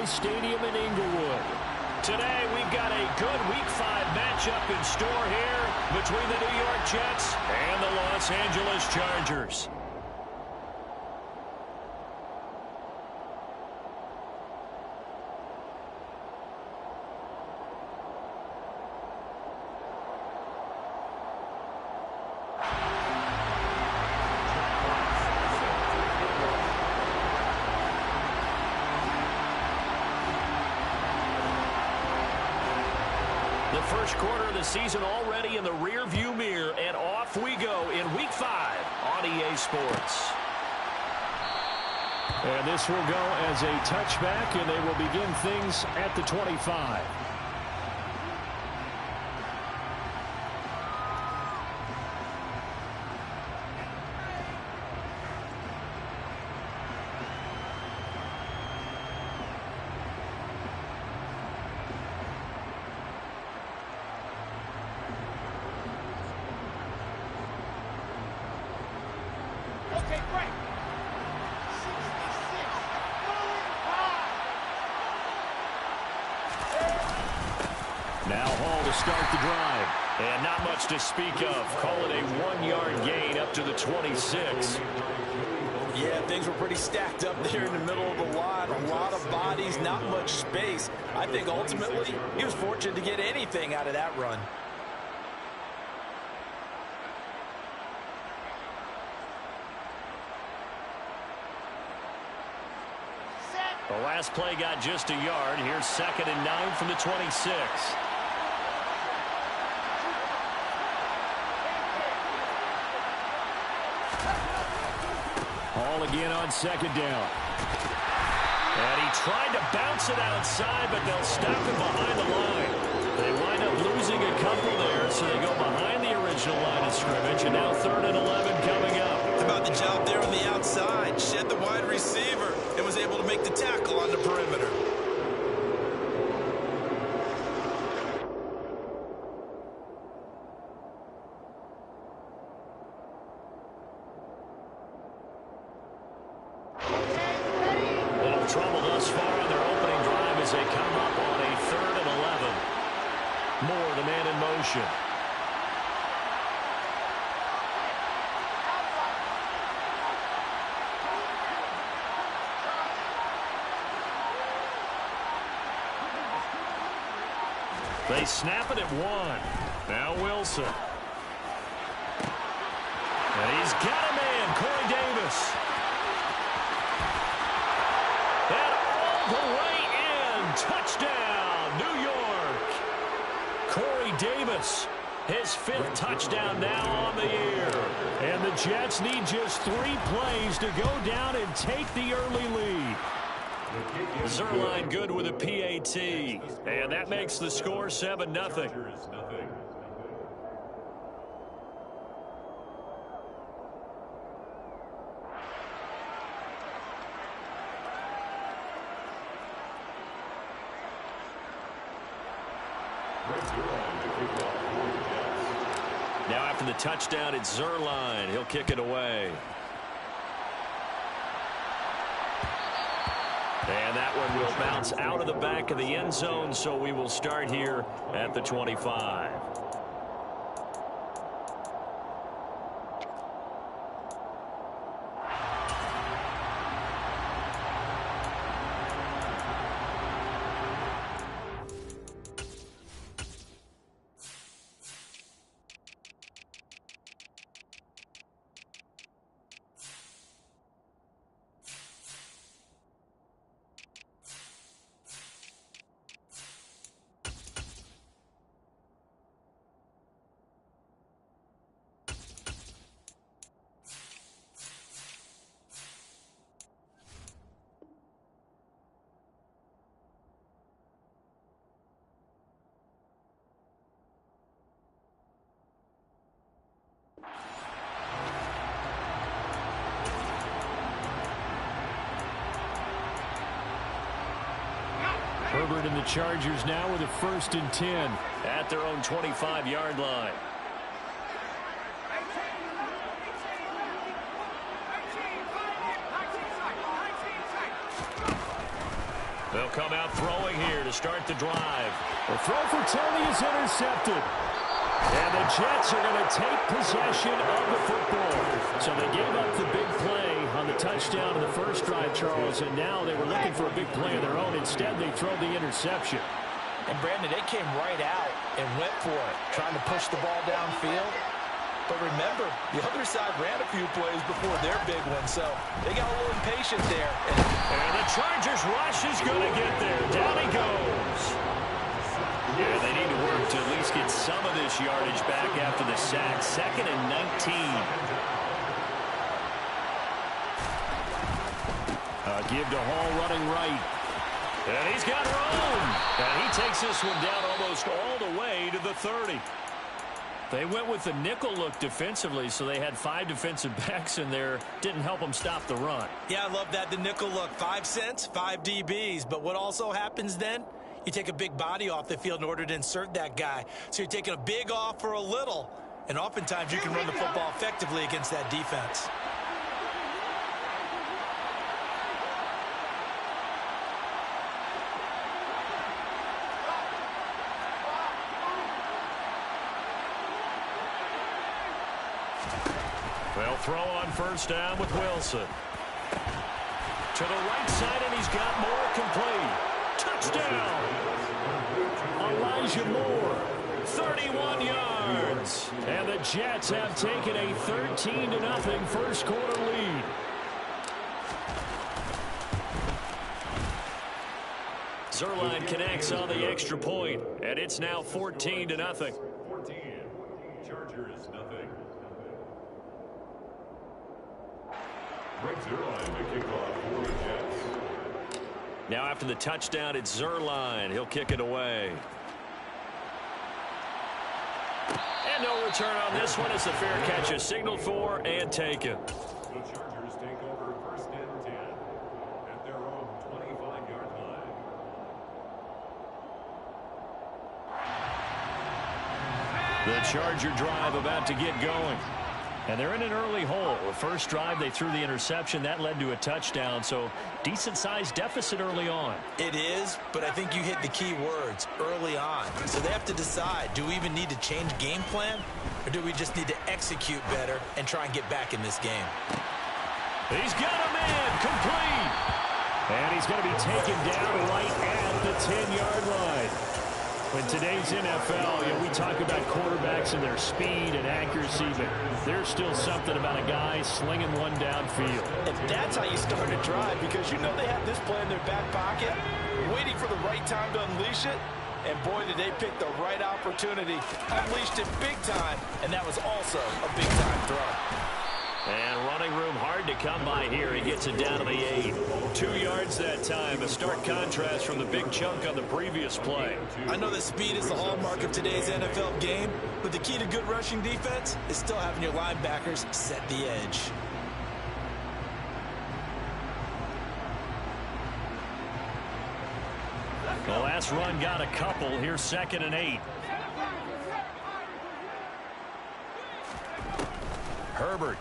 Memorial Stadium in Inglewood. Today, we've got a good Week 5 matchup in store here between the New York Jets and the Los Angeles Chargers. The first quarter of the season already in the rear-view mirror, and off we go in Week 5 on EA Sports. And this will go as a touchback, and they will begin things at the 25. Now Hall to start the drive. And not much to speak of. Call it a 1-yard gain up to the 26. Yeah, things were pretty stacked up there in the middle of the line. A lot of bodies, not much space. I think ultimately he was fortunate to get anything out of that run. The last play got just a yard. Here's 2nd and 9 from the 26. Hall again on 2nd down. And he tried to bounce it outside, but they'll stop him behind the line. They wind up losing a couple there, so they go behind the original line of scrimmage, and now 3rd and 11 coming up. About the job there on the outside. Shed the wide receiver and was able to make the tackle on the perimeter. Little trouble thus far on their opening drive as they come up on a 3rd and 11. Moore, the man in motion. They snap it at 1. Now Wilson. And he's got a man, Corey Davis. And all the way in. Touchdown, New York. Corey Davis, his 5th touchdown now on the year. And the Jets need just 3 plays to go down and take the early lead. Zerline good with a PAT, and that makes the score 7-0. Now after the touchdown, it's Zerline. He'll kick it away. And that one will bounce out of the back of the end zone, so we will start here at the 25. Herbert and the Chargers now with a 1st and 10 at their own 25-yard line. They'll come out throwing here to start the drive. The throw for Tony is intercepted. And the Jets are going to take possession of the football. So they gave up the big play on the touchdown in the first drive, Charles, and now they were looking for a big play of their own. Instead, they throw the interception. And, Brandon, they came right out and went for it, trying to push the ball downfield. But remember, the other side ran a few plays before their big one, so they got a little impatient there. And the Chargers rush is going to get there. Down he goes. Yeah, they need to work to at least get some of this yardage back after the sack. 2nd and 19. Give to Hall running right. And he's got room. And he takes this one down almost all the way to the 30. They went with the nickel look defensively, so they had 5 defensive backs in there. Didn't help them stop the run. Yeah, I love that, the nickel look. 5 cents, 5 DBs. But what also happens then? You take a big body off the field in order to insert that guy. So you're taking a big off for a little. And oftentimes you can run the football effectively against that defense. They'll throw on first down with Wilson. To the right side, and he's got Moore complete. Touchdown! Elijah Moore, 31 yards. And the Jets have taken a 13-0 first quarter lead. Zerline connects on the extra point, and it's now 14-0. 14. Chargers, nothing. Greg Zerline, the kickoff for the Jets. Now after the touchdown, it's Zerline. He'll kick it away. And no return on this one as the fair catch is signaled for and taken. The Chargers take over 1st and 10 at their own 25-yard line. The Charger drive about to get going. And they're in an early hole. The first drive, they threw the interception. That led to a touchdown, so decent-sized deficit early on. It is, but I think you hit the key words, early on. So they have to decide, do we even need to change game plan, or do we just need to execute better and try and get back in this game? He's got a man, complete. And he's going to be taken down right at the 10-yard line. In today's NFL, we talk about quarterbacks and their speed and accuracy, but there's still something about a guy slinging one downfield. And that's how you start a drive, because you know they have this play in their back pocket, waiting for the right time to unleash it. And boy, did they pick the right opportunity. Unleashed it big time, and that was also a big-time throw. And running room hard to come by here. He gets it down to the 8. 2 yards that time. A stark contrast from the big chunk on the previous play. I know that speed is the hallmark of today's NFL game, but the key to good rushing defense is still having your linebackers set the edge. The last run got a couple. Here's 2nd and 8. Herbert.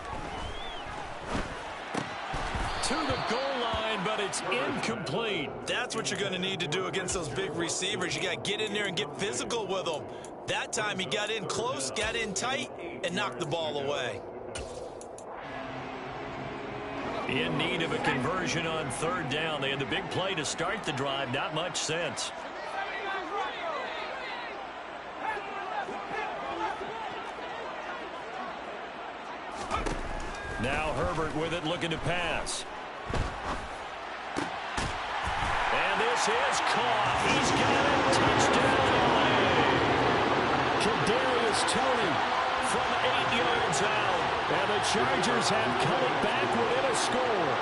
To the goal line, but it's incomplete. That's what you're going to need to do against those big receivers. You got to get in there and get physical with them. That time he got in close, got in tight, and knocked the ball away. In need of a conversion on 3rd down. They had the big play to start the drive. Not much sense. Now Herbert with it, looking to pass. And this is caught. He's got it. Touchdown. Kadarius Toney From 8 yards out. and the Chargers have cut it back within a score.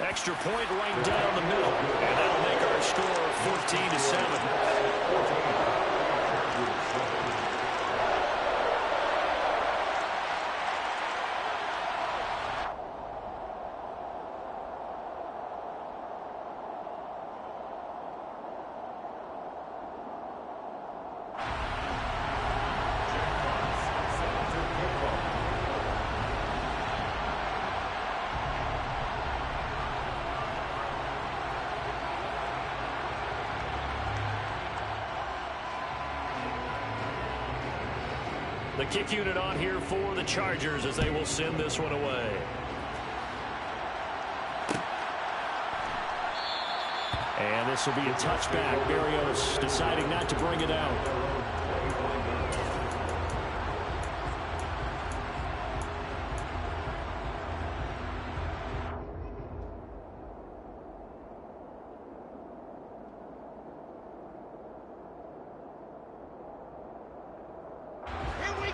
Extra point right down the middle. And that'll make our score 14-7. The kick unit on here for the Chargers as they will send this one away. And this will be a touchback. Berrios deciding not to bring it out.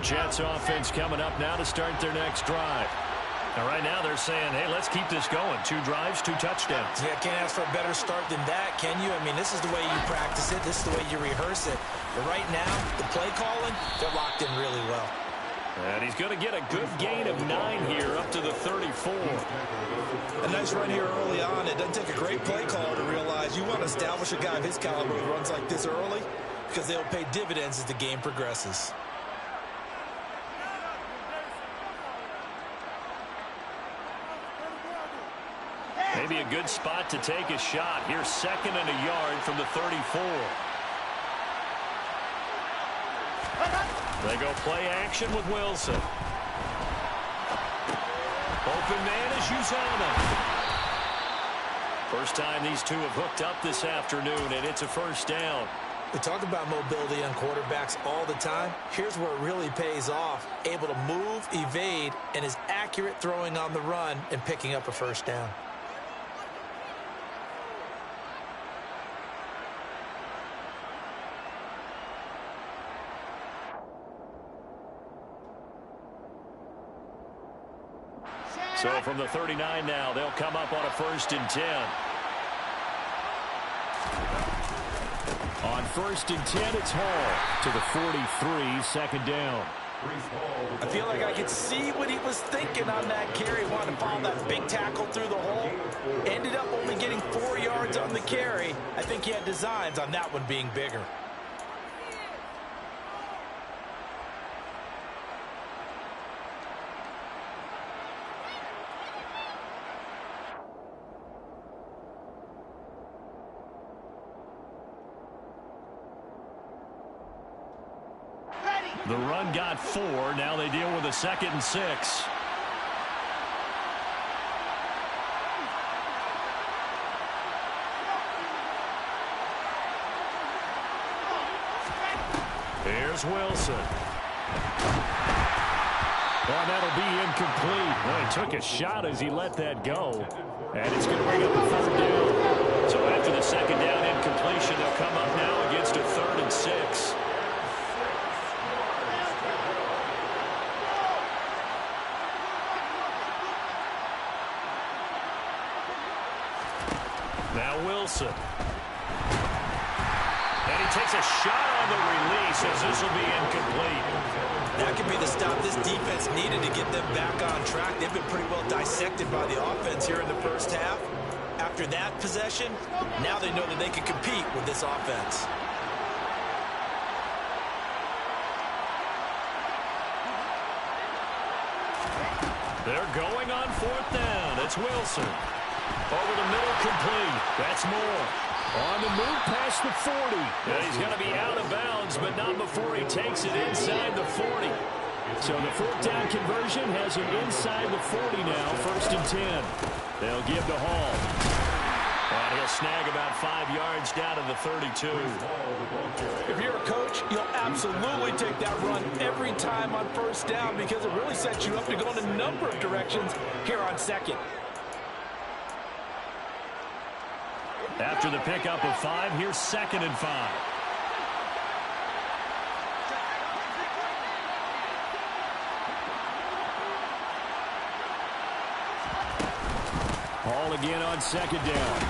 Jets offense coming up now to start their next drive. And right now they're saying, hey, let's keep this going. 2 drives, 2 touchdowns. Yeah, can't ask for a better start than that, can you? I mean, this is the way you practice it. This is the way you rehearse it. But right now, the play calling, they're locked in really well. And he's going to get a good gain of 9 here up to the 34. A nice run here early on. It doesn't take a great play caller to realize you want to establish a guy of his caliber who runs like this early because they'll pay dividends as the game progresses. Maybe a good spot to take a shot. Here's 2nd and a yard from the 34. They go play action with Wilson. Open man is Uzomah. First time these two have hooked up this afternoon, and it's a first down. We talk about mobility on quarterbacks all the time. Here's where it really pays off. Able to move, evade, and is accurate throwing on the run and picking up a first down. So from the 39 now, they'll come up on a 1st and 10. On 1st and 10, it's Hall to the 43, 2nd down. I feel like I could see what he was thinking on that carry. Wanted to follow that big tackle through the hole. Ended up only getting 4 yards on the carry. I think he had designs on that one being bigger. The run got 4. Now they deal with a 2nd and 6. Here's Wilson. Well, that'll be incomplete. Well, he took a shot as he let that go. And it's going to bring up a 3rd down. So after the 2nd down incompletion, they'll come up now against a 3rd and 6. Now Wilson. And he takes a shot on the release as this will be incomplete. That could be the stop this defense needed to get them back on track. They've been pretty well dissected by the offense here in the first half. After that possession, now they know that they can compete with this offense. They're going on 4th down. It's Wilson. Over the middle, complete. That's Moore. On the move past the 40. And he's going to be out of bounds, but not before he takes it inside the 40. So the 4th down conversion has him inside the 40 now, 1st and 10. They'll give to Hall. And he'll snag about 5 yards down to the 32. If you're a coach, you'll absolutely take that run every time on 1st down because it really sets you up to go in a number of directions here on 2nd. After the pickup of 5, here's 2nd and 5. Hall again on 2nd down.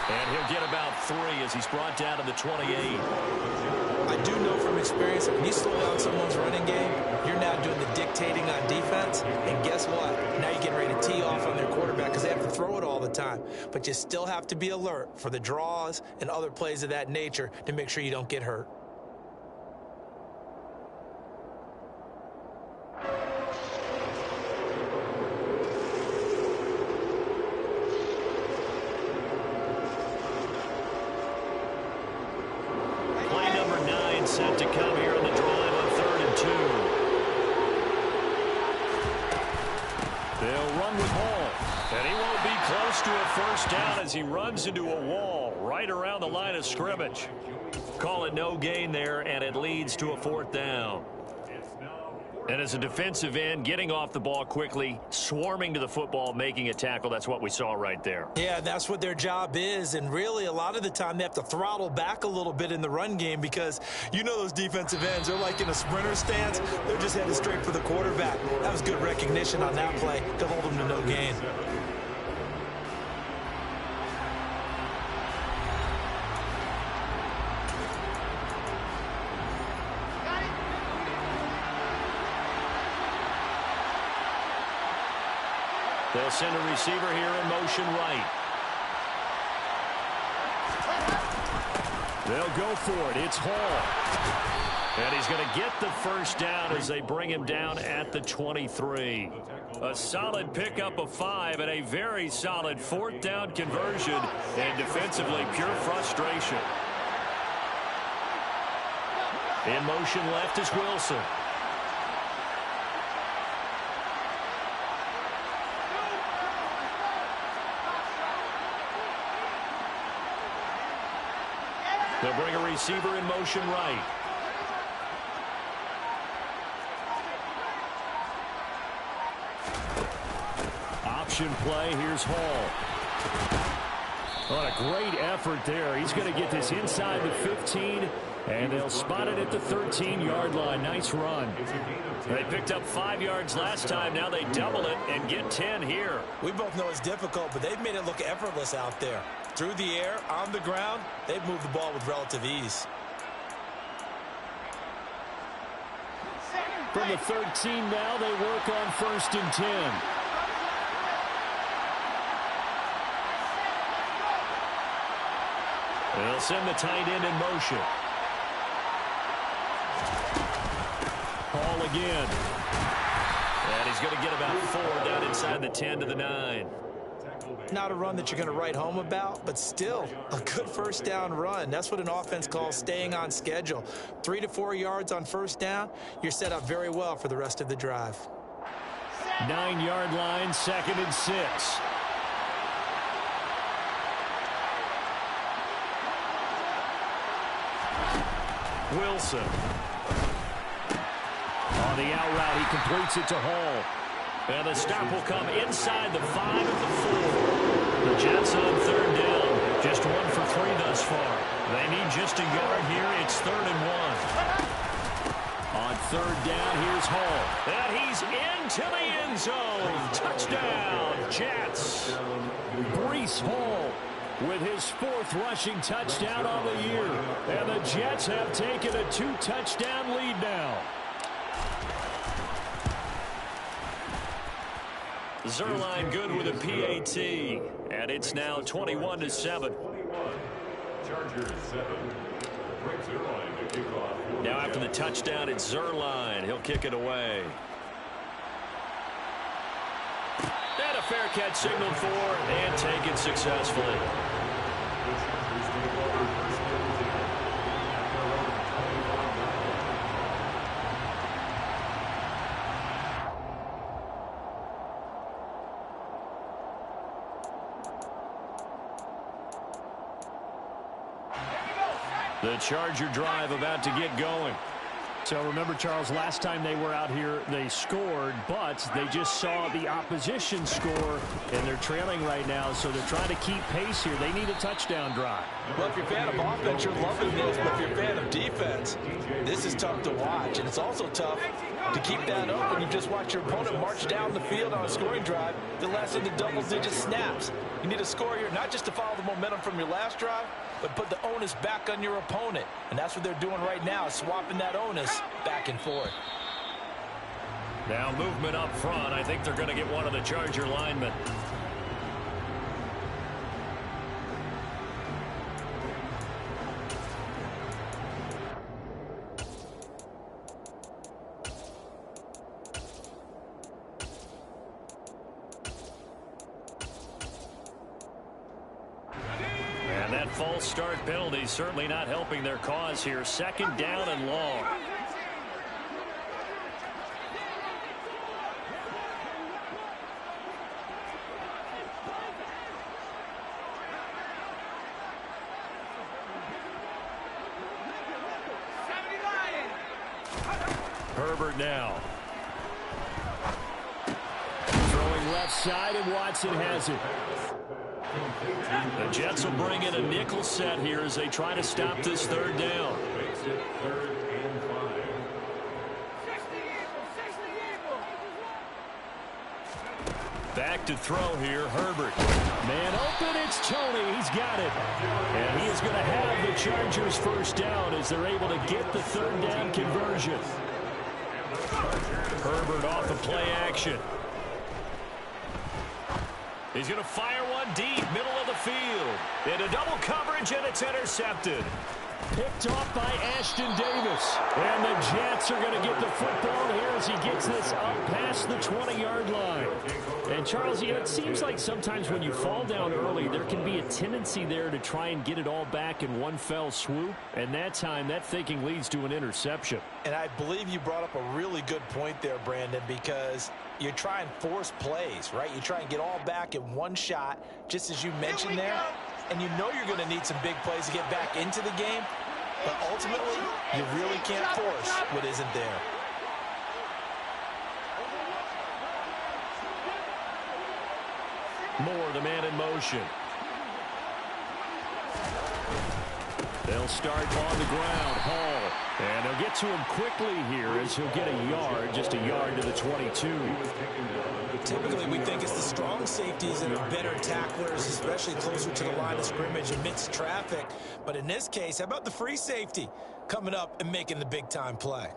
And he'll get about 3 as he's brought down to the 28. I do know from experience that when you slow down someone's running game, you're now doing the dictating on defense. And guess what? Now you're getting ready to tee off on their quarterback because they have to throw it all the time. But you still have to be alert for the draws and other plays of that nature to make sure you don't get hurt. Play number 9 set to come here on the drive on 3rd and 2. And he won't be close to a first down as he runs into a wall right around the line of scrimmage. Call it no gain there, and it leads to a 4th down. And as a defensive end, getting off the ball quickly, swarming to the football, making a tackle, that's what we saw right there. Yeah, that's what their job is. And really, a lot of the time, they have to throttle back a little bit in the run game because you know those defensive ends, they're like in a sprinter stance. They're just headed straight for the quarterback. That was good recognition on that play to hold them to no gain. They'll send a receiver here in motion right. They'll go for it. It's Hall. And he's going to get the first down as they bring him down at the 23. A solid pickup of 5 and a very solid 4th down conversion. And defensively, pure frustration. In motion left is Wilson. They'll bring a receiver in motion right. Option play. Here's Hall. What a great effort there. He's going to get this inside the 15, and they'll spot it at the 13-yard line. Nice run. They picked up 5 yards last time. Now they double it and get 10 here. We both know it's difficult, but they've made it look effortless out there. Through the air, on the ground, they've moved the ball with relative ease. From the 13 now, they work on 1st and 10. They'll send the tight end in motion. Hall again. And he's going to get about 4 down inside the 10 to the 9. Not a run that you're going to write home about, but still a good first down run. That's what an offense calls staying on schedule. 3 to 4 yards on first down, you're set up very well for the rest of the drive. 9-yard line, 2nd and 6. Wilson. On the out route, he completes it to Hall. And the stop will come inside the 5 at the 4. The Jets on 3rd down. Just 1 for 3 thus far. They need just a yard here. It's 3rd and 1. On 3rd down, here's Hall. And he's into the end zone. Touchdown, Jets. Breece Hall with his 4th rushing touchdown on the year. And the Jets have taken a 2-touchdown lead now. Zerline good with a PAT, and it's now 21-7. Chargers 7. Bring Zerline to kick off. Now after the touchdown, it's Zerline. He'll kick it away. And a fair catch signaled for and taken successfully. The Chargers take over 1st and 10 at their own 25-yard line. The Charger drive about to get going. So remember, Charles, last time they were out here, they scored, but they just saw the opposition score, and they're trailing right now, so they're trying to keep pace here. They need a touchdown drive. Well, if you're a fan of offense, you're loving this, but if you're a fan of defense, this is tough to watch, and it's also tough to keep that up when you just watch your opponent march down the field on a scoring drive that lasts into double-digit snaps. You need a score here, not just to follow the momentum from your last drive, but put the onus back on your opponent. And that's what they're doing right now, swapping that onus back and forth. Now movement up front. I think they're going to get one of the Charger linemen. False start penalty certainly not helping their cause here. 2nd down and long. Herbert now. Throwing left side, and Watson has it. The Jets will bring in a nickel set here as they try to stop this third down. Makes it 3rd and 5. Back to throw here, Herbert. Man open, it's Tony. He's got it. And he is going to have the Chargers first down as they're able to get the third down conversion. Herbert off the play action. He's going to fire one deep, middle of the field. Into double coverage, and it's intercepted. Picked off by Ashton Davis. And the Jets are going to get the football here as he gets this up past the 20-yard line. And, Charles, you know, it seems like sometimes when you fall down early, there can be a tendency there to try and get it all back in one fell swoop. And that time, that thinking leads to an interception. And I believe you brought up a really good point there, Brandon, because you try and force plays, right? You try and get all back in one shot, just as you mentioned there. And you know you're going to need some big plays to get back into the game. But ultimately, you really can't force what isn't there. Moore, the man in motion. They'll start on the ground. Hall. And they'll get to him quickly here as he'll get a yard, just a yard to the 22. Typically, we think it's the strong safeties that are better tacklers, especially closer to the line of scrimmage amidst traffic. But in this case, how about the free safety coming up and making the big-time play?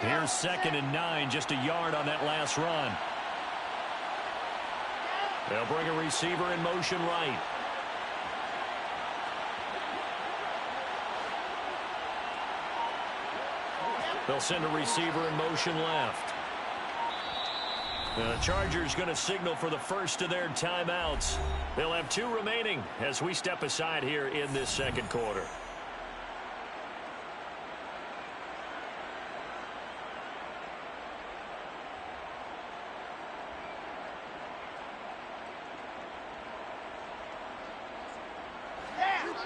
Here's 2nd and 9, just a yard on that last run. They'll bring a receiver in motion right. They'll send a receiver in motion left. The Chargers going to signal for the first of their timeouts. They'll have 2 remaining as we step aside here in this second quarter.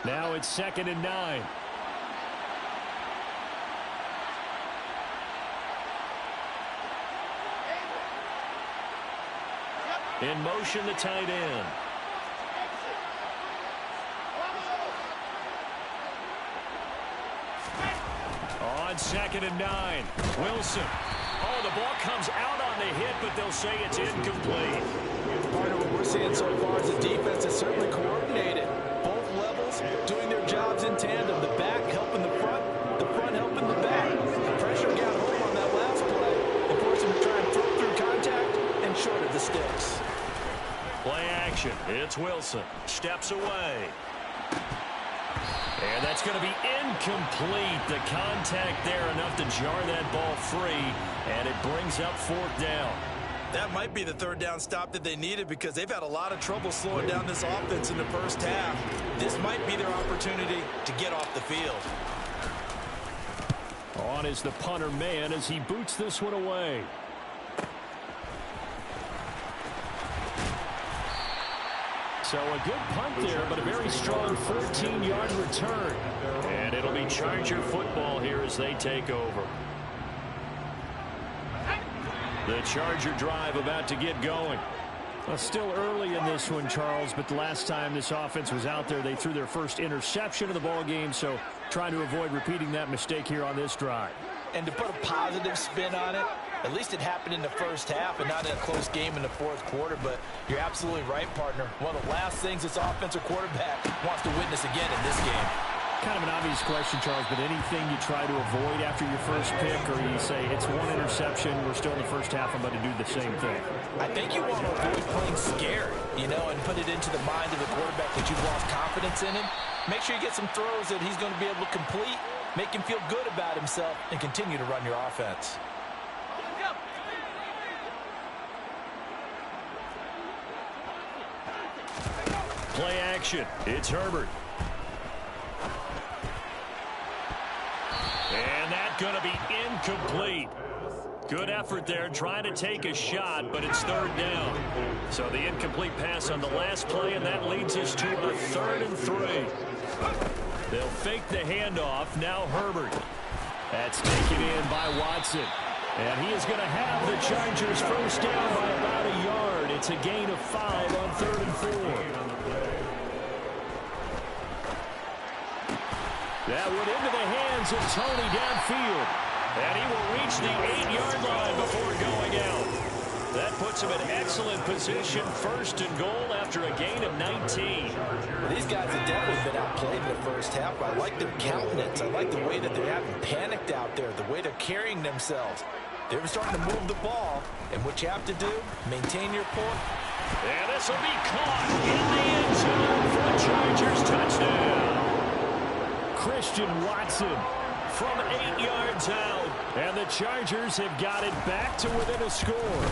Now it's 2nd and 9. In motion, the tight end. On 2nd and 9. Wilson. Oh, the ball comes out on the hit, but they'll say it's incomplete. Part of what we're seeing so far is the defense is certainly coordinated. Both levels doing their jobs in tandem. The back helping the front helping the back. The pressure got home on that last play and forced him to try and throw through contact and short of the sticks. Play action. It's Wilson. Steps away. And that's going to be incomplete. The contact there enough to jar that ball free, and it brings up 4th down. That might be the 3rd down stop that they needed because they've had a lot of trouble slowing down this offense in the first half. This might be their opportunity to get off the field. On is the punter man as he boots this one away. So a good punt there, but a very strong 14-yard return. And it'll be Charger football here as they take over. The Charger drive about to get going. Well, still early in this one, Charles, but the last time this offense was out there, they threw their first interception of the ball game, so trying to avoid repeating that mistake here on this drive. And to put a positive spin on it, at least it happened in the first half and not in a close game in the 4th quarter. But you're absolutely right, partner. One of the last things this offensive quarterback wants to witness again in this game. Kind of an obvious question, Charles, but anything you try to avoid after your first pick, or you say it's one interception, we're still in the first half, I'm going to do the same thing? I think you want to avoid playing scared, you know, and put it into the mind of the quarterback that you've lost confidence in him. Make sure you get some throws that he's going to be able to complete, make him feel good about himself, and continue to run your offense. Play action. It's Herbert. And that's going to be incomplete. Good effort there trying to take a shot, but it's 3rd down. So the incomplete pass on the last play, and that leads us to a 3rd and 3. They'll fake the handoff. Now Herbert. That's taken in by Watson. And he is going to have the Chargers first down by about a yard. It's a gain of 5 on 3rd and 4. That went into the hands of Tony downfield. And he will reach the 8-yard line before going out. That puts him in excellent position, 1st and goal after a gain of 19. Well, these guys have definitely been outplayed in the first half. I like their countenance. I like the way that they haven't panicked out there, the way they're carrying themselves. They're starting to move the ball, and what you have to do, maintain your point. And this will be caught in the end zone for a Chargers touchdown. Christian Watson from 8 yards out, and the Chargers have got it back to within a score.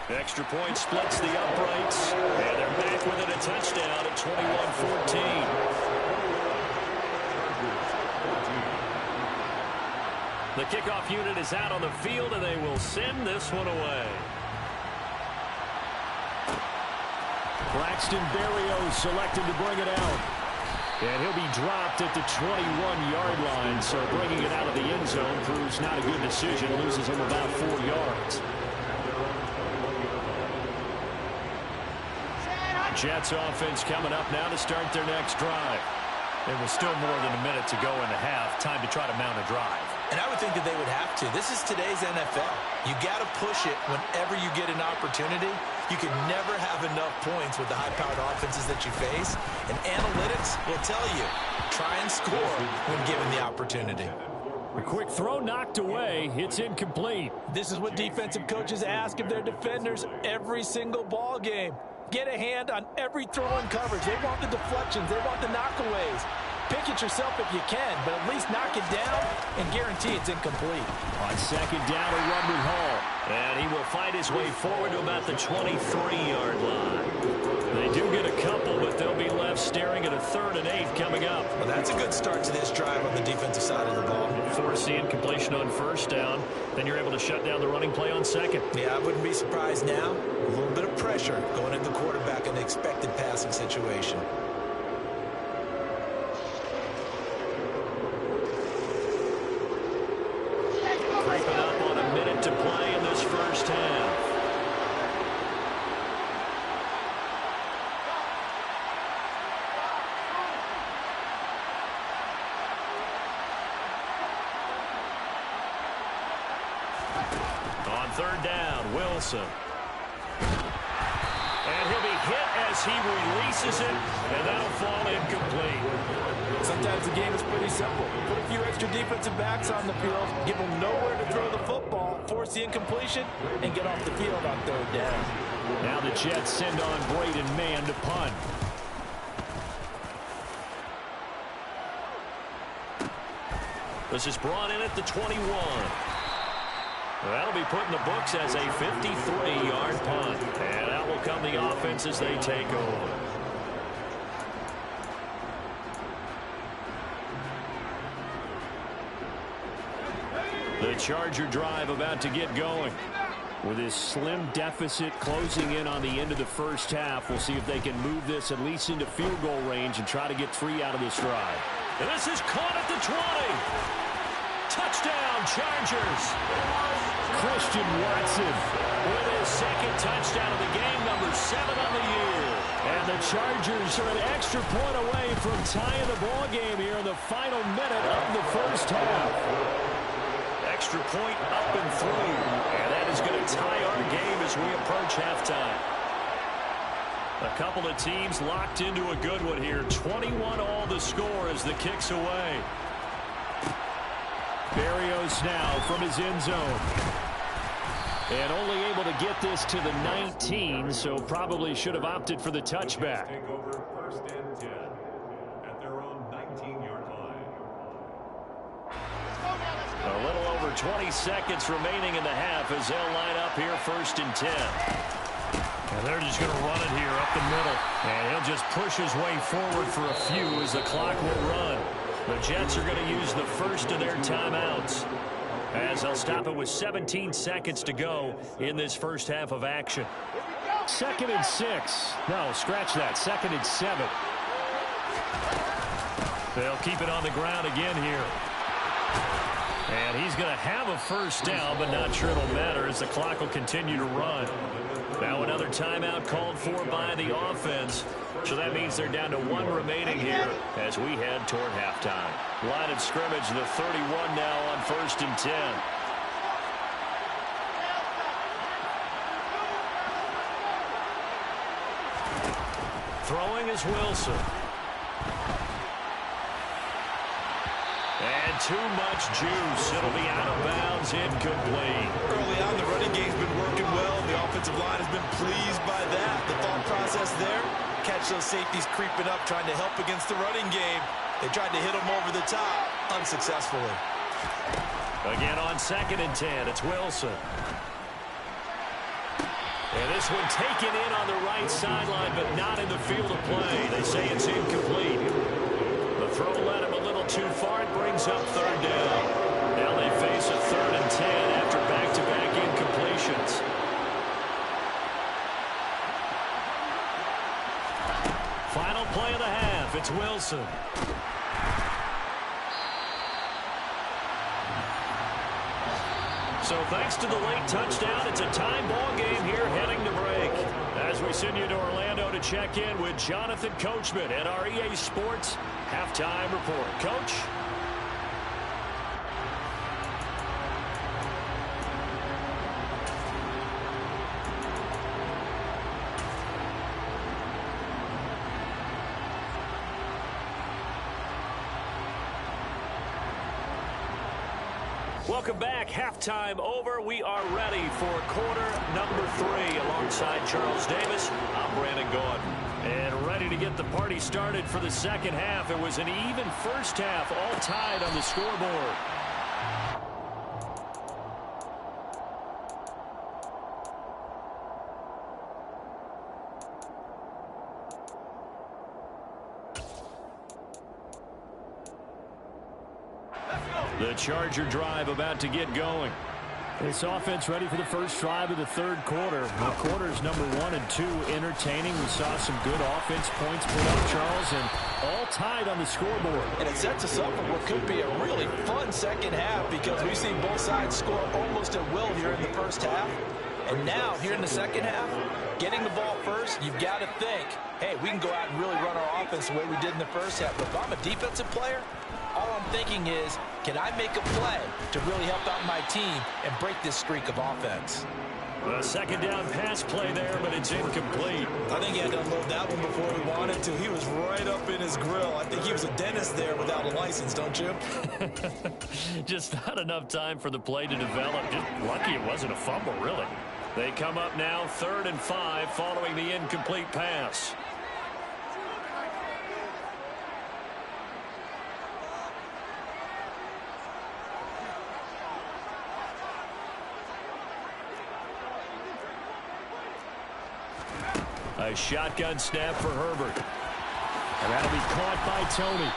Extra point splits the uprights, and they're back within a touchdown at 21-14. The kickoff unit is out on the field, and they will send this one away. Braxton Berrios selected to bring it out. And he'll be dropped at the 21-yard line, so bringing it out of the end zone proves not a good decision. Loses him about 4 yards. Jets offense coming up now to start their next drive. There was still more than a minute to go in the half. Time to try to mount a drive. And I would think that they would have to. This is today's NFL. You got to push it whenever you get an opportunity. You can never have enough points with the high-powered offenses that you face. And analytics will tell you, try and score when given the opportunity. A quick throw knocked away. It's incomplete. This is what defensive coaches ask of their defenders every single ball game. Get a hand on every throw and coverage. They want the deflections. They want the knockaways. Pick it yourself if you can, but at least knock it down and guarantee it's incomplete. On 2nd down, a run with Hall. And he will fight his way forward to about the 23-yard line. They do get a couple, but they'll be left staring at a 3rd and 8 coming up. Well, that's a good start to this drive on the defensive side of the ball. Force the incompletion on 1st down. Then you're able to shut down the running play on 2nd. Yeah, I wouldn't be surprised now. A little bit of pressure going at the quarterback in the expected passing situation. Creeping up on a minute to play in this first half. On 3rd down, Wilson. And he'll be hit as he releases it, and that'll fall incomplete. Sometimes the game is pretty simple. Put a few extra defensive backs on the field, give them nowhere to throw the football, force the incompletion, and get off the field on 3rd down. Now the Jets send on Braden Mann to punt. This is brought in at the 21. That'll be put in the books as a 53-yard punt. And out will come the offense as they take over. The Charger drive about to get going. With this slim deficit closing in on the end of the first half, we'll see if they can move this at least into field goal range and try to get 3 out of this drive. And this is caught at the 20. Touchdown, Chargers. Christian Watson with his 2nd touchdown of the game, number 7 on the year. And the Chargers are an extra point away from tying the ball game here in the final minute of the first half. Extra point up and through. And that is going to tie our game as we approach halftime. A couple of teams locked into a good one here. 21 all the score as the kick's away. Berrios now from his end zone. And only able to get this to the 19, so probably should have opted for the touchback. Take over 1st and 10 at their own 19-yard line. A little over 20 seconds remaining in the half as they'll line up here 1st and 10. And they're just going to run it here up the middle. And he'll just push his way forward for a few as the clock will run. The Jets are going to use the first of their timeouts as they'll stop it with 17 seconds to go in this first half of action. 2nd and 6. No, scratch that. 2nd and 7. They'll keep it on the ground again here. And he's going to have a first down, but not sure it'll matter as the clock will continue to run. Now another timeout called for by the offense. So that means they're down to 1 remaining here as we head toward halftime. Line of scrimmage, the 31 now on 1st and 10. Throwing is Wilson. And too much juice. It'll be out of bounds, incomplete. Early on, the running game's been working well. The offensive line has been pleased by that. The thought process there, catch those safeties creeping up, trying to help against the running game. They tried to hit them over the top, unsuccessfully. Again on 2nd and 10, it's Wilson. And this one taken in on the right sideline, but not in the field of play. They say it's incomplete. The throw led him a little too far. It brings up 3rd down. Now they face a 3rd and 10 after back-to-back incompletions. Final play of the half. It's Wilson. So thanks to the late touchdown, it's a time ball game here heading to break. As we send you to Orlando to check in with Jonathan Coachman at our EA Sports Halftime Report. Coach? Welcome back. Halftime over. We are ready for quarter number 3 alongside Charles Davis. I'm Brandon Gordon. And ready to get the party started for the second half. It was an even first half, all tied on the scoreboard. The Charger drive about to get going. This offense ready for the first drive of the 3rd quarter. The quarters number 1 and 2 entertaining. We saw some good offense points put up, Charles, and all tied on the scoreboard. And it sets us up for what could be a really fun second half because we've seen both sides score almost at will here in the first half. And now, here in the second half, getting the ball first, you've got to think, hey, we can go out and really run our offense the way we did in the first half. But if I'm a defensive player, all I'm thinking is, can I make a play to really help out my team and break this streak of offense? The second down pass play there, but it's incomplete. I think he had to unload that one before he wanted to. He was right up in his grill. I think he was a dentist there without a license, don't you? Just not enough time for the play to develop. Just lucky it wasn't a fumble, really. They come up now 3rd and 5 following the incomplete pass. A shotgun snap for Herbert. And that'll be caught by Tony.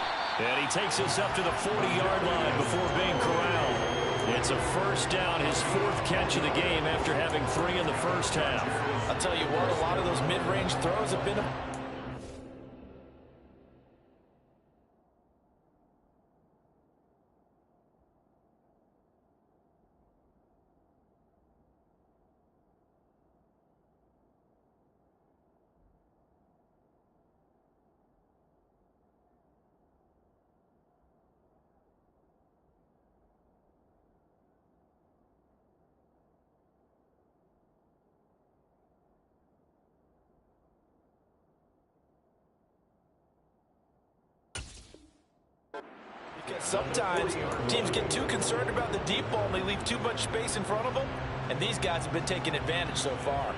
And he takes us up to the 40-yard line before being corralled. It's a first down, his 4th catch of the game after having 3 in the first half. I'll tell you what, a lot of those mid-range throws have been because sometimes teams get too concerned about the deep ball and they leave too much space in front of them. And these guys have been taking advantage so far.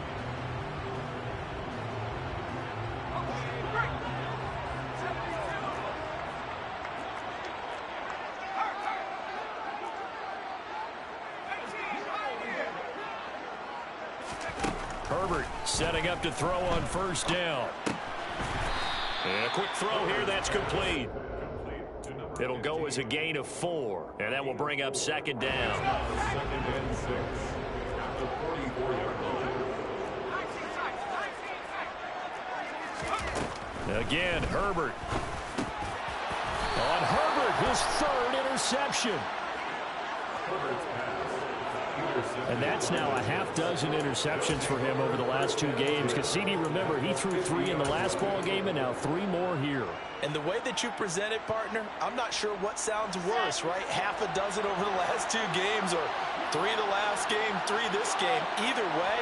Herbert setting up to throw on first down. And a quick throw here, that's complete. It'll go as a gain of 4, and that will bring up 2nd down. 2nd and 6 at the 44-yard line. Again, Herbert. his third interception. And that's now a half-dozen interceptions for him over the last 2 games. Because, CD, remember, he threw 3 in the last ball game and now 3 more here. And the way that you present it, partner, I'm not sure what sounds worse, right? Half a dozen over the last 2 games or 3 the last game, 3 this game. Either way,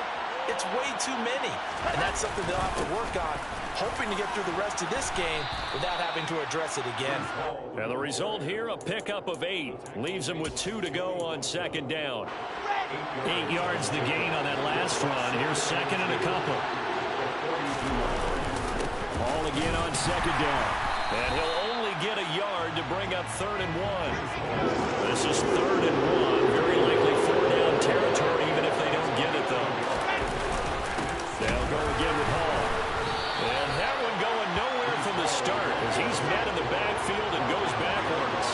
it's way too many. And that's something they'll have to work on, hoping to get through the rest of this game without having to address it again. And the result here, a pickup of 8. Leaves them with 2 to go on second down. 8 yards the gain on that last run. Here's second and a couple. Ball again on second down. And he'll only get a yard to bring up 3rd and 1. This is 3rd and 1. Very likely 4-down territory, even if they don't get it, though. They'll go again with Hall. And that one going nowhere from the start as he's met in the backfield and goes backwards.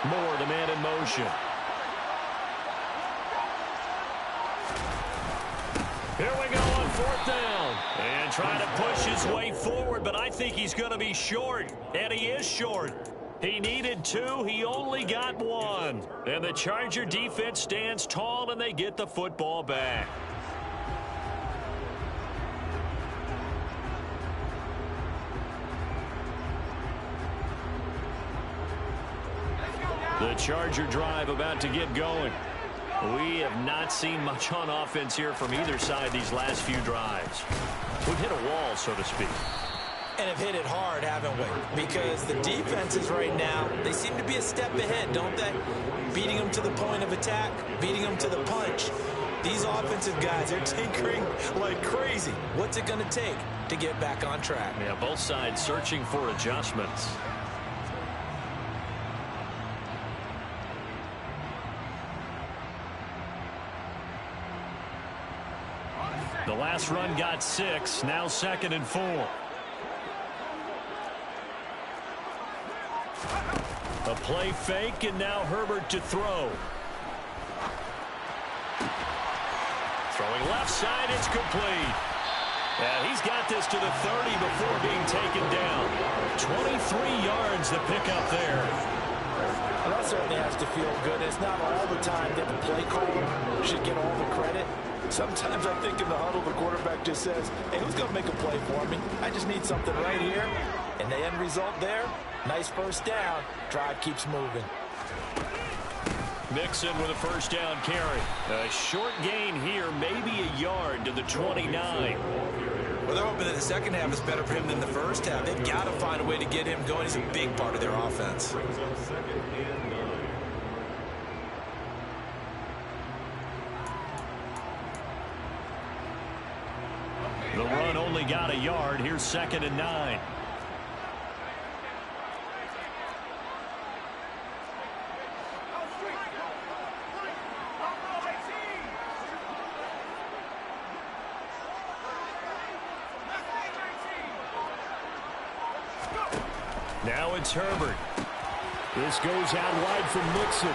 Moore, the man in motion. Here we go on 4th down. And trying to push his way forward, but I think he's going to be short. And he is short. He needed 2. He only got 1. And the Charger defense stands tall, and they get the football back. The Charger drive about to get going. We have not seen much on offense here from either side these last few drives. We've hit a wall, so to speak. And have hit it hard, haven't we? Because the defenses right now, they seem to be a step ahead, don't they? Beating them to the point of attack, beating them to the punch. These offensive guys are tinkering like crazy. What's it going to take to get back on track? Yeah, both sides searching for adjustments. The last run got 6, now 2nd and 4. A play fake, and now Herbert to throw. Throwing left side, it's complete. And he's got this to the 30 before being taken down. 23 yards the pickup there. Well, that certainly has to feel good. It's not all the time that the play caller should get all the credit. Sometimes I think in the huddle, the quarterback just says, hey, who's going to make a play for me? I just need something right here. And the end result there, nice first down. Drive keeps moving. Mixon with a first down carry. A short gain here, maybe a yard to the 29. Well, they're hoping that the second half is better for him than the first half. They've got to find a way to get him going. He's a big part of their offense. The run only got a yard. Here's 2nd and 9. Now it's Herbert. This goes out wide from Mixon.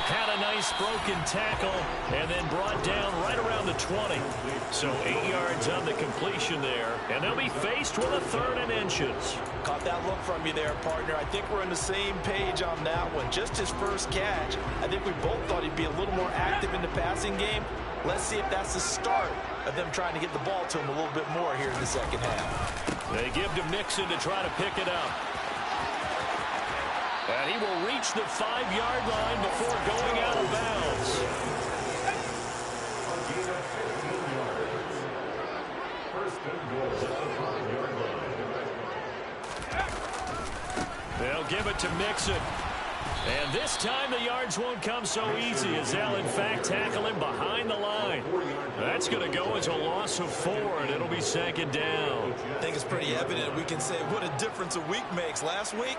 Had a nice broken tackle and then brought down right around the 20. So 8 yards on the completion there. And they'll be faced with a 3rd and inches. Caught that look from you there, partner. I think we're on the same page on that one. Just his first catch. I think we both thought he'd be a little more active in the passing game. Let's see if that's the start of them trying to get the ball to him a little bit more here in the second half. They give to Mixon to try to pick it up. And he will reach the 5-yard line before going out of bounds. They'll give it to Mixon. And this time the yards won't come so easy as they'll in fact tackle him behind the line. That's going to go as a loss of 4, and it'll be 2nd down. I think it's pretty evident. We can say what a difference a week makes. Last week,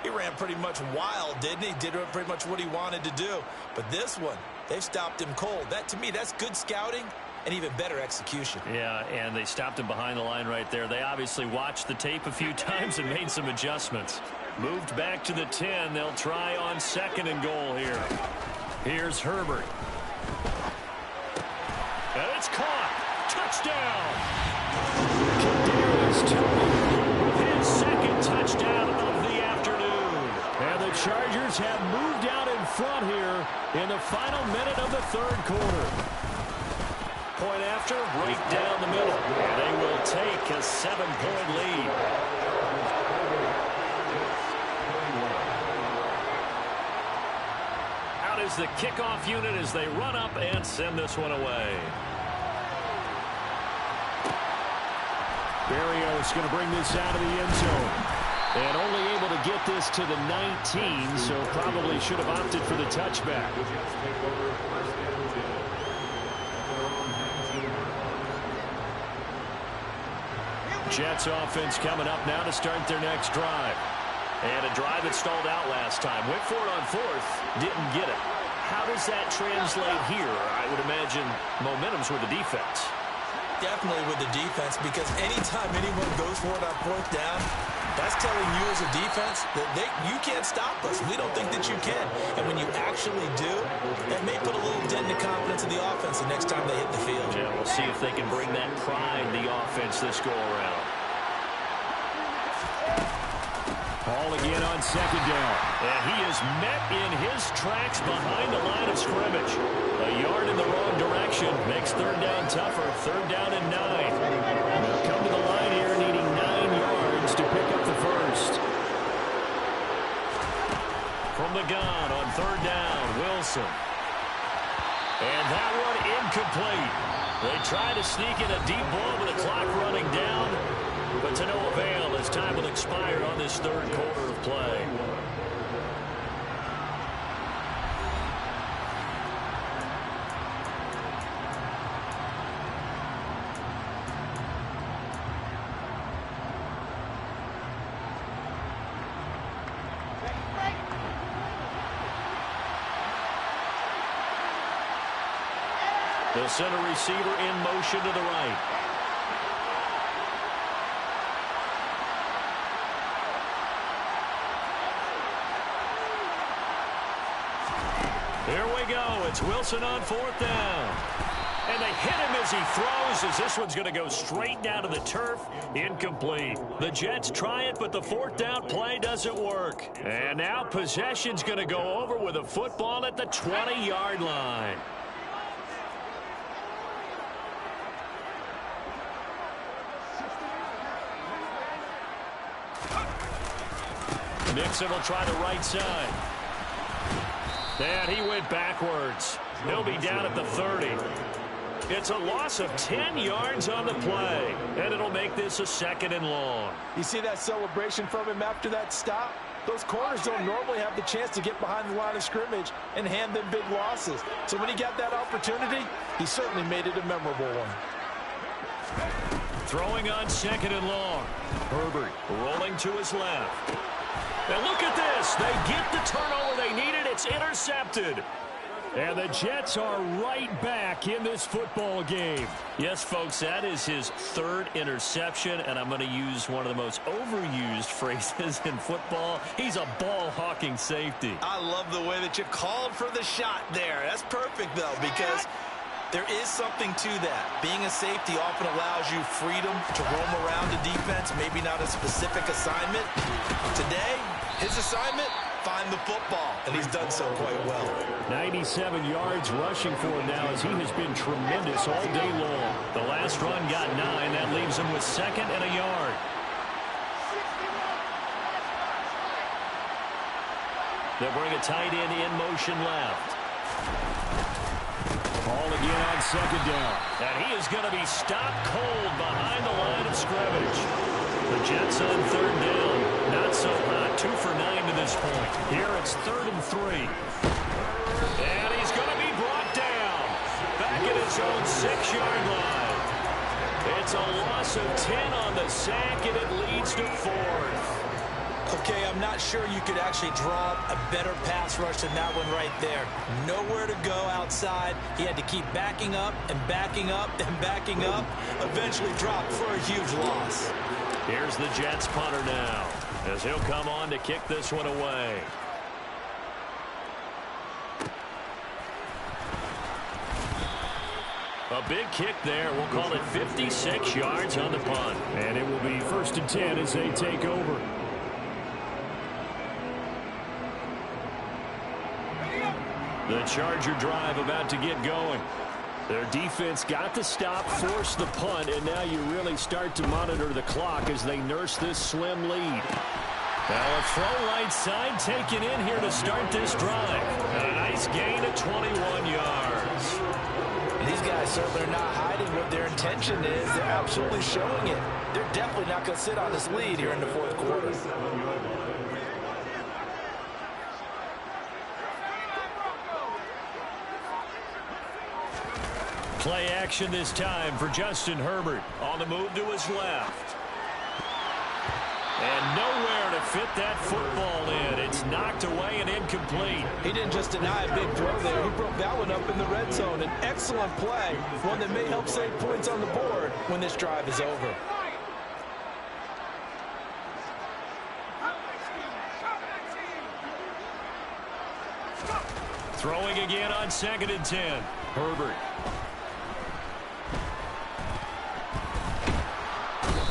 he ran pretty much wild, didn't he? Did pretty much what he wanted to do. But this one, They've stopped him cold. That, to me, that's good scouting and even better execution. Yeah, and they stopped him behind the line right there. They obviously watched the tape a few times and made some adjustments. Moved back to the 10. They'll try on 2nd and goal here. Here's Herbert. And it's caught. Touchdown. Kadarius Toney with his 2nd touchdown of the afternoon. And the Chargers have moved out in front here in the final minute of the 3rd quarter. Point after, right down the middle. And they will take a 7-point lead. Out is the kickoff unit as they run up and send this one away. Berrios going to bring this out of the end zone. And only able to get this to the 19, so probably should have opted for the touchback. Jets offense coming up now to start their next drive. And a drive that stalled out last time. Went for it on 4th, didn't get it. How does that translate here? I would imagine momentum's with the defense. Definitely with the defense, because anytime anyone goes for it on 4th down, that's telling you as a defense that you can't stop us. We don't think that you can. And when you actually do, that may put a little dent in the confidence of the offense the next time they hit the field. Yeah, we'll see if they can bring that pride to the offense this go-around. Ball again on 2nd down. And he is met in his tracks behind the line of scrimmage. A yard in the wrong direction makes 3rd down tougher. 3rd down and 9. They'll come to the line here needing 9 yards to pick up the 1st. From the gun on 3rd down, Wilson. And that one incomplete. They try to sneak in a deep ball with the clock running down, but to no avail as time will expire on this 3rd quarter of play. The center receiver in motion to the right. Here we go. It's Wilson on 4th down. And they hit him as he throws, as this one's going to go straight down to the turf. Incomplete. The Jets try it, but the 4th down play doesn't work. And now possession's going to go over with a football at the 20-yard line. Nixon will try the right side. And he went backwards. He'll be down at the 30. It's a loss of 10 yards on the play. And it'll make this a 2nd and long. You see that celebration from him after that stop? Those corners don't normally have the chance to get behind the line of scrimmage and hand them big losses. So when he got that opportunity, he certainly made it a memorable one. Throwing on 2nd and long. Herbert rolling to his left. And look at this. They get the turnover they needed. It's intercepted. And the Jets are right back in this football game. Yes, folks, that is his 3rd interception, and I'm going to use one of the most overused phrases in football. He's a ball-hawking safety. I love the way that you called for the shot there. That's perfect, though, because there is something to that. Being a safety often allows you freedom to roam around the defense, maybe not a specific assignment. Today, his assignment, find the football, and he's done so quite well. 97 yards rushing for him now as he has been tremendous all day long. The last run got 9. That leaves him with 2nd and a yard. They'll bring a tight end in motion left. Ball again on 2nd down. And he is going to be stopped cold behind the line of scrimmage. The Jets on 3rd down. Not so hot. 2 for 9 to this point. Here it's 3rd and 3. And he's going to be brought down. Back at his own 6-yard line. It's a loss of 10 on the sack, and it leads to 4th. Okay, I'm not sure you could actually draw up a better pass rush than that one right there. Nowhere to go outside. He had to keep backing up and backing up and backing up. Eventually dropped for a huge loss. Here's the Jets punter now, as he'll come on to kick this one away. A big kick there. We'll call it 56 yards on the punt. And it will be 1st and 10 as they take over. The Charger drive about to get going. Their defense got the stop, forced the punt, and now you really start to monitor the clock as they nurse this slim lead. Now a throw right side taken in here to start this drive. And a nice gain of 21 yards. These guys certainly are not hiding what their intention is. They're absolutely showing it. They're definitely not going to sit on this lead here in the 4th quarter. Play action this time for Justin Herbert. On the move to his left. And nowhere to fit that football in. It's knocked away and incomplete. He didn't just deny a big throw there. He broke that one up in the red zone. An excellent play. One that may help save points on the board when this drive is over. Throwing again on 2nd and 10. Herbert.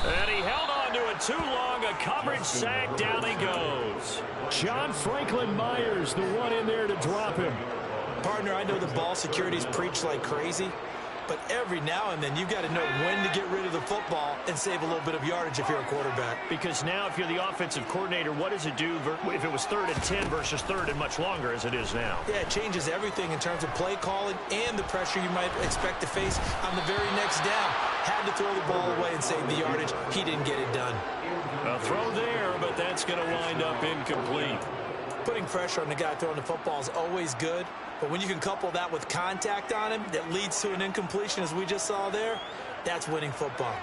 And he held on to it too long. A coverage sack. Down he goes. John Franklin Myers, the one in there to drop him. Partner, I know the ball security's preached like crazy, but every now and then you've got to know when to get rid of the football and save a little bit of yardage if you're a quarterback. Because now if you're the offensive coordinator, what does it do if it was 3rd and 10 versus 3rd and much longer as it is now? Yeah, it changes everything in terms of play calling and the pressure you might expect to face on the very next down. Had to throw the ball away and save the yardage. He didn't get it done. A throw there, but that's going to wind up incomplete. Putting pressure on the guy throwing the football is always good, but when you can couple that with contact on him that leads to an incompletion, as we just saw there, that's winning football.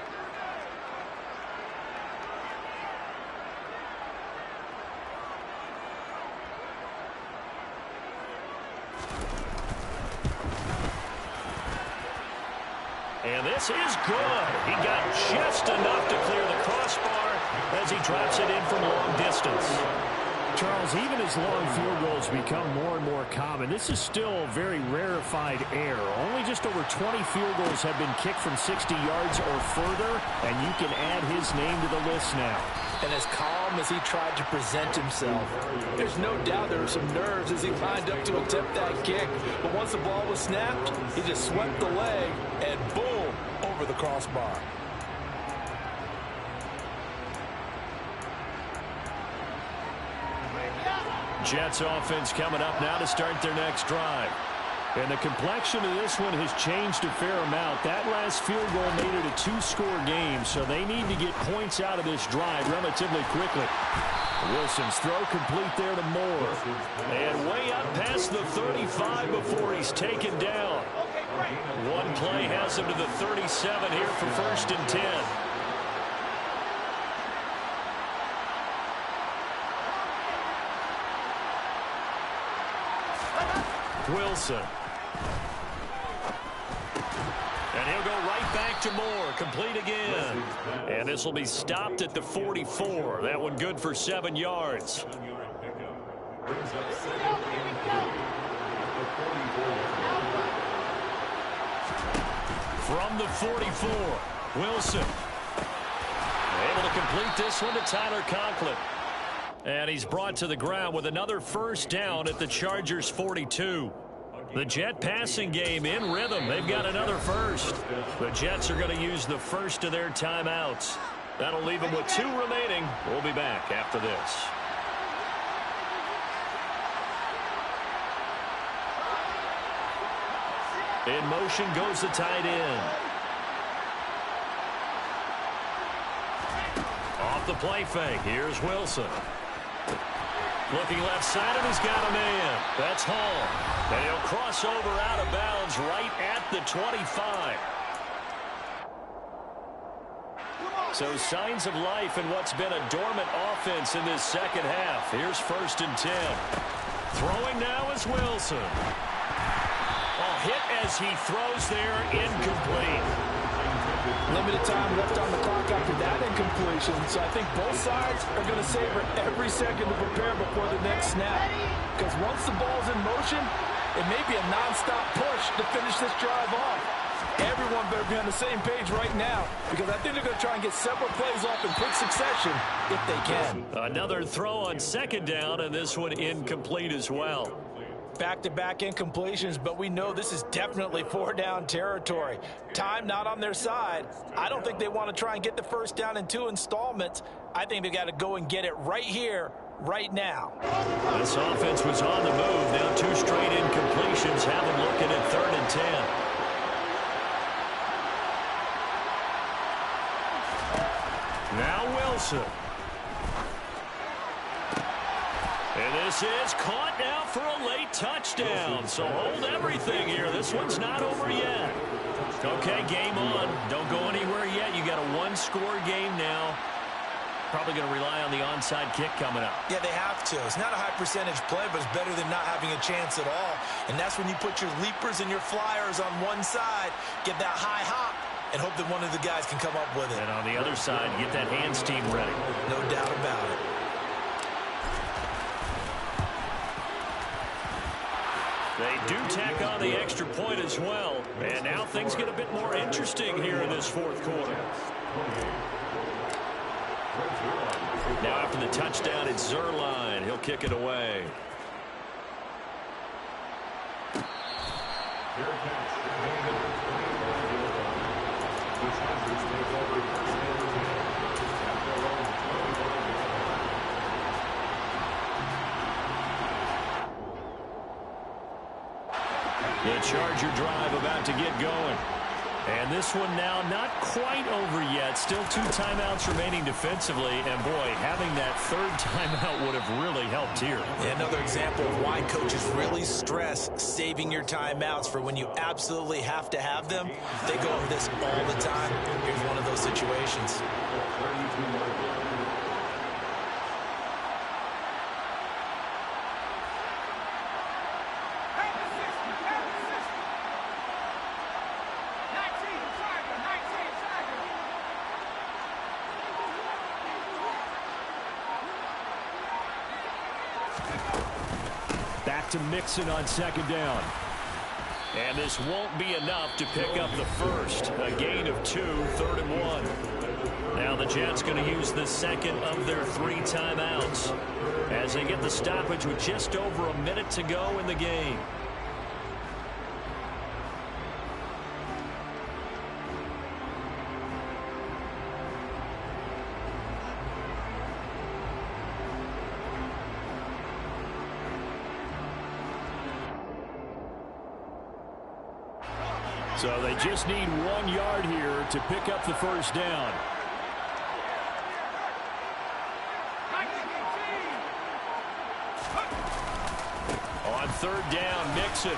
And this is good. He got just enough to clear the crossbar as he drops it in from long distance. Charles, even as long field goals become more and more common, this is still very rarefied air. Only just over 20 field goals have been kicked from 60 yards or further, and you can add his name to the list now. And as calm as he tried to present himself, there's no doubt there were some nerves as he lined up to attempt that kick. But once the ball was snapped, he just swept the leg and boom, over the crossbar. Jets offense coming up now to start their next drive. And the complexion of this one has changed a fair amount. That last field goal made it a 2-score game, so they need to get points out of this drive relatively quickly. Wilson's throw complete there to Moore. And way up past the 35 before he's taken down. One play has him to the 37 here for 1st and 10. Wilson. And he'll go right back to Moore. Complete again. And this will be stopped at the 44. That one good for 7 yards. From the 44, Wilson. Able to complete this one to Tyler Conklin. And he's brought to the ground with another 1st down at the Chargers' 42. The Jet passing game in rhythm. They've got another 1st. The Jets are going to use the 1st of their timeouts. That'll leave them with 2 remaining. We'll be back after this. In motion goes the tight end. Off the play fake. Here's Wilson. Looking left side, and he's got a man. That's Hall. And he'll cross over out of bounds right at the 25. So signs of life in what's been a dormant offense in this second half. Here's 1st and 10. Throwing now is Wilson. Hit as he throws there, incomplete. Limited time left on the clock after that incompletion, so I think both sides are going to savor every second to prepare before the next snap. Because once the ball's in motion, it may be a non-stop push to finish this drive off. Everyone better be on the same page right now, because I think they're going to try and get several plays off in quick succession if they can. Another throw on 2nd down, and this one incomplete as well. Back-to-back incompletions, but we know this is definitely 4-down territory. Time not on their side. I don't think they want to try and get the 1st down in 2 installments. I think they got to go and get it right here, right now. This offense was on the move. Now 2 straight incompletions have them looking at 3rd and 10. Now Wilson. And this is caught now for a late touchdown. So hold everything here. This one's not over yet. Okay, game on. Don't go anywhere yet. You got a 1-score game now. Probably going to rely on the onside kick coming up. Yeah, they have to. It's not a high percentage play, but it's better than not having a chance at all. And that's when you put your leapers and your flyers on one side, get that high hop, and hope that one of the guys can come up with it. And on the other side, get that hands team ready. No doubt about it. They do tack on the extra point as well. And now things get a bit more interesting here in this 4th quarter. Now after the touchdown, it's Zerline. He'll kick it away. The Charger drive about to get going. And this one now not quite over yet. Still 2 timeouts remaining defensively. And, boy, having that 3rd timeout would have really helped here. Yeah, another example of why coaches really stress saving your timeouts for when you absolutely have to have them. They go over this all the time. Here's one of those situations. Back to Mixon on 2nd down. And this won't be enough to pick up the 1st. A gain of 2, 3rd and 1. Now the Jets going to use the 2nd of their 3 timeouts as they get the stoppage with just over a minute to go in the game. So they just need 1 yard here to pick up the 1st down. On 3rd down, Mixon.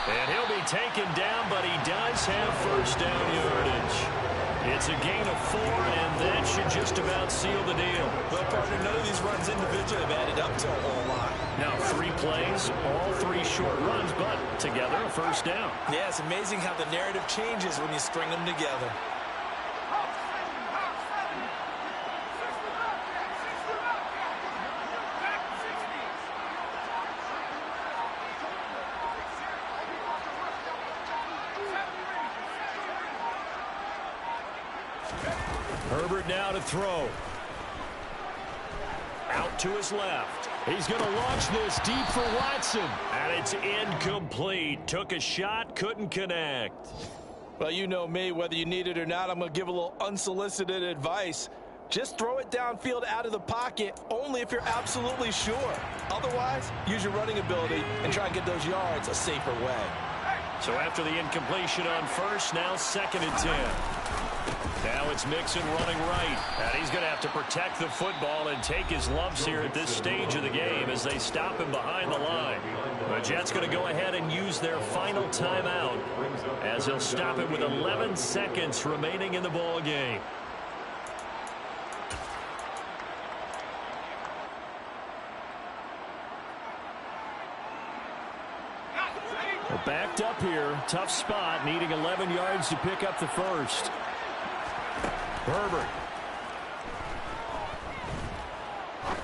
And he'll be taken down, but he does have 1st down yardage. It's a gain of 4, and that should just about seal the deal. Well, partner, none of these runs individually have added up to a whole lot. Now 3 plays, all 3 short runs, but together a 1st down. Yeah, it's amazing how the narrative changes when you string them together. Herbert now to throw. Out to his left. He's going to launch this deep for Watson. And it's incomplete. Took a shot, couldn't connect. Well, you know me, whether you need it or not, I'm going to give a little unsolicited advice. Just throw it downfield out of the pocket, only if you're absolutely sure. Otherwise, use your running ability and try and get those yards a safer way. So after the incompletion on 1st, now 2nd and 10. Now it's Mixon running right. And he's going to have to protect the football and take his lumps here at this stage of the game as they stop him behind the line. The Jets going to go ahead and use their final timeout as they'll stop it with 11 seconds remaining in the ball game. backed up here. Tough spot, needing 11 yards to pick up the first. Herbert.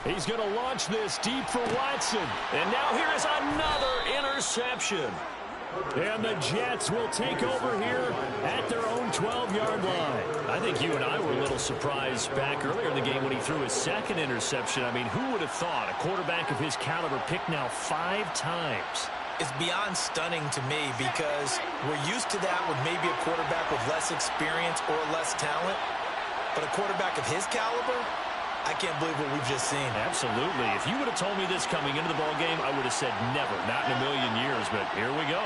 He's going to launch this deep for Watson. And now here is another interception. And the Jets will take over here at their own 12-yard line. I think you and I were a little surprised back earlier in the game when he threw his second interception. I mean, who would have thought a quarterback of his caliber picked now 5 times? It's beyond stunning to me because we're used to that with maybe a quarterback with less experience or less talent. But a quarterback of his caliber, I can't believe what we've just seen. Absolutely. If you would have told me this coming into the ballgame, I would have said never, not in a million years, but here we go.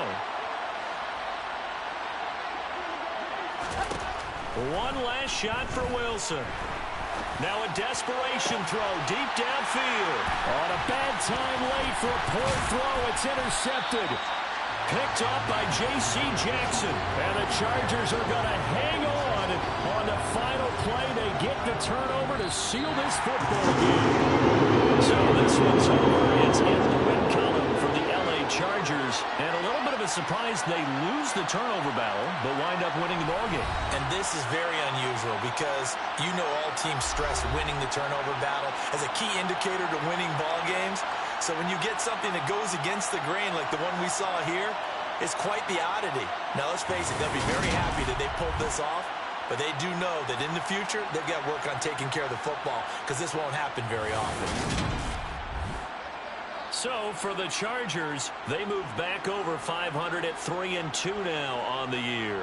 One last shot for Wilson. Now a desperation throw deep downfield. On a bad time late for a poor throw. It's intercepted. Picked up by J.C. Jackson. And the Chargers are going to hang on the final play. They get the turnover to seal this football game. So this one's over. It's in the win column for the L.A. Chargers. And a little bit of a surprise, they lose the turnover battle, but wind up winning the ballgame. And this is very unusual because you know all teams stress winning the turnover battle as a key indicator to winning ball games. So when you get something that goes against the grain like the one we saw here, it's quite the oddity. Now, let's face it, they'll be very happy that they pulled this off, but they do know that in the future, they've got to work on taking care of the football because this won't happen very often. So for the Chargers, they move back over 500 at 3-2 now on the year.